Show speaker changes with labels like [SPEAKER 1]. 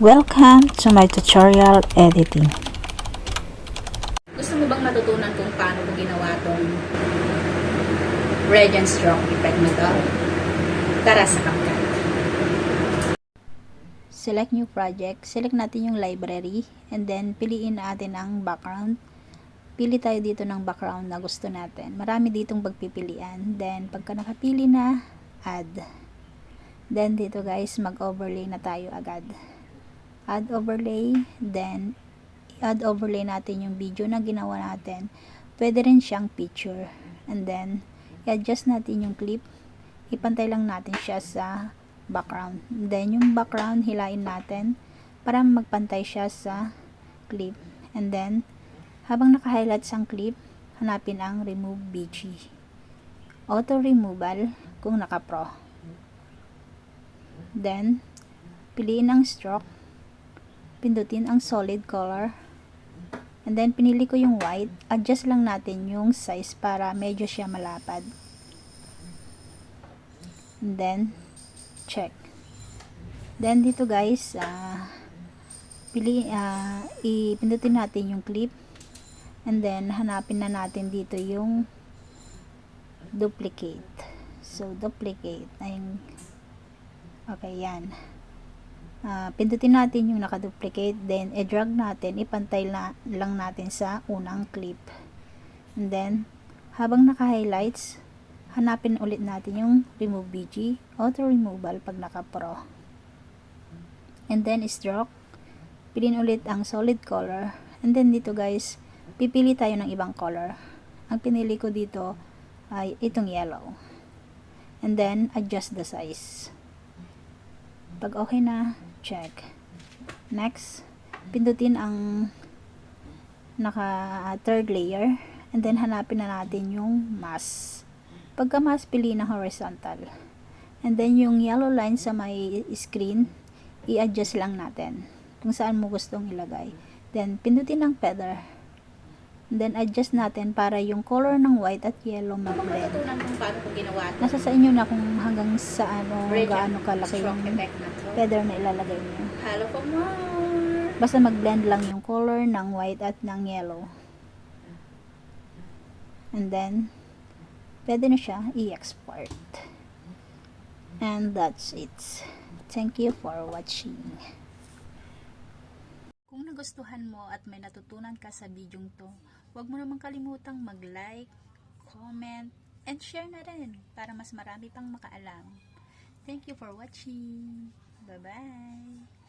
[SPEAKER 1] Welcome to my tutorial editing.
[SPEAKER 2] Gusto mo bang matutunan kung paano ko ginawa tong red and stroke effect na to? Tara sa CapCut.
[SPEAKER 1] Select new project, select natin yung library, and then piliin natin ang background. Pili tayo dito ng background na gusto natin. Marami ditong pagpipilian. Then, pagka nakapili na, add. Then, dito guys, mag-overlay na tayo agad. Add overlay, then add overlay natin yung video na ginawa natin. Pwede rin siyang picture. And then, i-adjust natin yung clip. Ipantay lang natin siya sa background. And then, yung background, hilain natin para magpantay siya sa clip. And then, habang naka-highlight ang clip, hanapin ang remove BG. Auto removal kung naka-pro. Then, piliin ang stroke. Pindutin ang solid color. And then, pinili ko yung white. Adjust lang natin yung size para medyo siya malapad. And then, check. Then, dito guys, ipindutin natin yung clip. And then, hanapin na natin dito yung duplicate. So, duplicate. Okay, yan. Pindutin natin yung naka-duplicate, then i-drag natin, ipantay lang natin sa unang clip. And then, habang naka-highlights, hanapin ulit natin yung remove BG, auto removal pag naka-pro. And then, stroke, piliin ulit ang solid color. And then, dito guys, pipili tayo ng ibang color. Ang pinili ko dito ay itong yellow. And then, adjust the size. Pag okay na, check. Next, pindutin ang naka third layer. And then, hanapin na natin yung mask. Pagka mask, piliin na horizontal. And then, yung yellow line sa may screen, i-adjust lang natin kung saan mo gustong ilagay. Then, pindutin ang feather. And then, adjust natin para yung color ng white at yellow mag-blend.
[SPEAKER 2] Matutunan kung paano ko ginawa to.
[SPEAKER 1] Nasa sa inyo na kung hanggang sa gaano kalaki yung feather na ilalagay nyo.
[SPEAKER 2] Follow for more.
[SPEAKER 1] Basta mag-blend lang yung color ng white at ng yellow. And then, pwede na siya i-export. And that's it. Thank you for watching. Kung nagustuhan mo at may natutunan ka sa bidyong to, huwag mo namang kalimutang mag-like, comment, and share na rin para mas marami pang makaalam. Thank you for watching. Bye-bye!